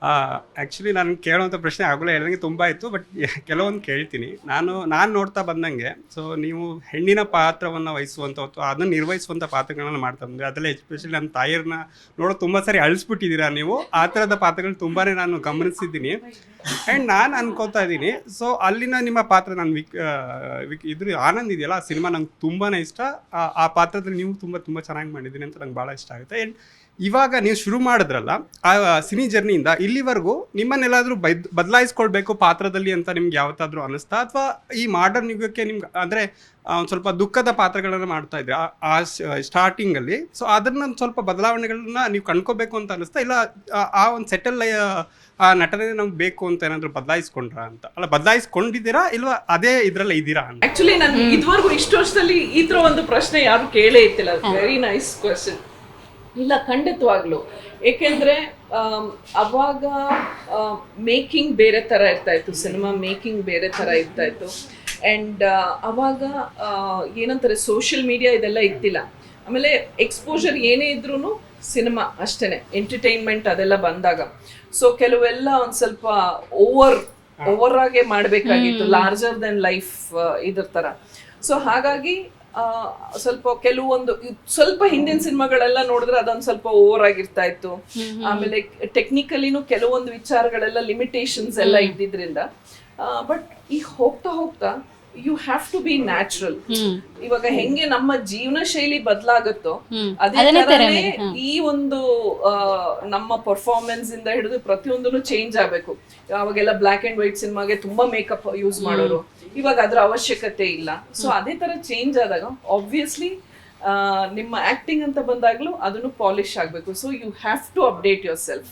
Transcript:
Actually ನಾನು ಕೇಳೋವಂಥ ಪ್ರಶ್ನೆ ಆಗಲೇ ಹೇಳ್ದಂಗೆ ತುಂಬ ಇತ್ತು. ಬಟ್ ಕೆಲವೊಂದು ಕೇಳ್ತೀನಿ. ನಾನು ನೋಡ್ತಾ ಬಂದಂಗೆ, ಸೊ ನೀವು ಹೆಣ್ಣಿನ ಪಾತ್ರವನ್ನು ವಹಿಸುವಂಥ ಅಥವಾ ಅದನ್ನು ನಿರ್ವಹಿಸುವಂಥ ಪಾತ್ರಗಳನ್ನ ಮಾಡ್ತಾ ಬಂದ್ರಿ. ಅದರಲ್ಲಿ ಎಸ್ಪೆಷಲಿ ನನ್ನ ತಾಯಿಯರನ್ನ ನೋಡೋದು ತುಂಬ ಸಾರಿ ಅಳಿಸ್ಬಿಟ್ಟಿದ್ದೀರಾ ನೀವು. ಆ ಥರದ ಪಾತ್ರಗಳು ತುಂಬಾ ನಾನು ಗಮನಿಸಿದ್ದೀನಿ. ಆ್ಯಂಡ್ ನಾನು ಅನ್ಕೋತಾ ಇದ್ದೀನಿ, ಸೊ ಅಲ್ಲಿನ ನಿಮ್ಮ ಪಾತ್ರ ನಾನು ಇದ್ರ ಆನಂದ್ ಇದೆಯಲ್ಲ, ಆ ಸಿನಿಮಾ ನಂಗೆ ತುಂಬಾ ಇಷ್ಟ. ಆ ಪಾತ್ರದಲ್ಲಿ ನೀವು ತುಂಬ ತುಂಬ ಚೆನ್ನಾಗಿ ಮಾಡಿದ್ದೀನಿ ಅಂತ ನಂಗೆ ಭಾಳ ಇಷ್ಟ ಆಗುತ್ತೆ. ಆ್ಯಂಡ್ ಇವಾಗ ನೀವು ಶುರು ಮಾಡಿದ್ರಲ್ಲ, ಆ ಸಿನಿ ಜರ್ನಿಯಿಂದ ಇಲ್ಲಿವರೆಗೂ ನಿಮ್ಮನ್ನೆಲ್ಲಾದರೂ ಬದಲಾಯಿಸ್ಕೊಳ್ಬೇಕು ಪಾತ್ರದಲ್ಲಿ ಅಂತ ನಿಮ್ಗೆ ಯಾವತ್ತಾದರೂ ಅನಿಸ್ತಾ, ಅಥವಾ ಈ ಮಾಡರ್ನ್ ಯುಗಕ್ಕೆ ನಿಮ್ಗೆ ಅಂದರೆ ಒಂದು ಸ್ವಲ್ಪ ದುಃಖದ ಪಾತ್ರಗಳನ್ನು ಮಾಡ್ತಾ ಇದ್ರಿ ಆ ಸ್ಟಾರ್ಟಿಂಗಲ್ಲಿ, ಸೊ ಅದನ್ನ ಸ್ವಲ್ಪ ಬದಲಾವಣೆಗಳನ್ನ ನೀವು ಕಂಡ್ಕೋಬೇಕು ಅಂತ ಅನಿಸ್ತಾ, ಇಲ್ಲ ಆ ಒಂದು ಸೆಟಲ್ ಆ ನಟನೆ ನಮ್ಗೆ ಬೇಕು ಅಂತ ಏನಾದರೂ ಬದಲಾಯಿಸ್ಕೊಂಡ್ರಾ ಅಂತ? ಅಲ್ಲ, ಬದಲಾಯಿಸ್ಕೊಂಡಿದ್ದೀರಾ ಇಲ್ವಾ ಅದೇ ಇದ್ರಲ್ಲ ಇದ್ದೀರಾ ಅಂತ? ಆಕ್ಚುಲಿ ನಾನು ಇದುವರೆಗೂ ಇಷ್ಟು ವರ್ಷದಲ್ಲಿ ಈ ಥರ ಒಂದು ಪ್ರಶ್ನೆ ಯಾರು ಕೇಳೇ ಇತ್ತಿಲ್ಲ. Very nice question. ಇಲ್ಲ, ಖಂಡಿತವಾಗ್ಲು. ಏಕೆಂದರೆ ಅವಾಗ ಮೇಕಿಂಗ್ ಬೇರೆ ಥರ ಇರ್ತಾಯಿತ್ತು, ಸಿನಿಮಾ ಮೇಕಿಂಗ್ ಬೇರೆ ಥರ ಇರ್ತಾಯಿತ್ತು. ಆ್ಯಂಡ್ ಅವಾಗ ಏನಂತಾರೆ, ಸೋಷಿಯಲ್ ಮೀಡಿಯಾ ಇದೆಲ್ಲ ಇತ್ತಿಲ್ಲ. ಆಮೇಲೆ ಎಕ್ಸ್ಪೋಜರ್ ಏನೇ ಇದ್ರೂ ಸಿನಿಮಾ ಅಷ್ಟೇ, ಎಂಟರ್ಟೈನ್ಮೆಂಟ್ ಅದೆಲ್ಲ ಬಂದಾಗ. ಸೊ ಕೆಲವೆಲ್ಲ ಒಂದು ಸ್ವಲ್ಪ ಓವರ್ ಆಗೇ ಮಾಡಬೇಕಾಗಿತ್ತು, ಲಾರ್ಜರ್ ದೆನ್ ಲೈಫ್ ಇದ್ರ ಥರ. ಸೊ ಹಾಗಾಗಿ ಸ್ವಲ್ಪ ಕೆಲವೊಂದು ಸ್ವಲ್ಪ ಹಿಂದಿನ ಸಿನಿಮಾಗಳೆಲ್ಲ ನೋಡಿದ್ರೆ ಅದೊಂದು ಸ್ವಲ್ಪ ಓವರ್ ಆಗಿರ್ತಾ ಇತ್ತು. ಆಮೇಲೆ ಟೆಕ್ನಿಕಲಿನೂ ಕೆಲವೊಂದು ವಿಚಾರಗಳೆಲ್ಲ ಲಿಮಿಟೇಷನ್ಸ್ ಎಲ್ಲ ಇದ್ದಿದ್ರಿಂದ. ಬಟ್ ಈಗ ಹೋಗ್ತಾ ಹೋಗ್ತಾ you have to be natural. ಇವಾಗ ಹೆಂಗೆ ನಮ್ಮ ಜೀವನ ಶೈಲಿ ಬದಲಾಗುತ್ತೋ ಅದೇ ತರನೇ ಈ ಒಂದು ನಮ್ಮ ಪರ್ಫಾರ್ಮೆನ್ಸ್ ಇಂದ ಹಿಡಿದು ಪ್ರತಿಯೊಂದನ್ನು ಚೇಂಜ್ ಆಗ್ಬೇಕು. ಅವಾಗೆಲ್ಲ ಬ್ಲ್ಯಾಕ್ ಅಂಡ್ ವೈಟ್ ಸಿನಿಮಾಗೆ ತುಂಬಾ ಮೇಕಪ್ ಯೂಸ್ ಮಾಡೋರು, ಇವಾಗ ಅದ್ರ ಅವಶ್ಯಕತೆ ಇಲ್ಲ. ಸೊ ಅದೇ ತರ ಚೇಂಜ್ ಆದಾಗ ಆಬ್ವಿಯಸ್ಲಿ ನಿಮ್ಮ ಆಕ್ಟಿಂಗ್ ಅಂತ ಬಂದಾಗ್ಲೂ ಅದನ್ನು ಪಾಲಿಶ್ ಆಗ್ಬೇಕು. So you have to update your self.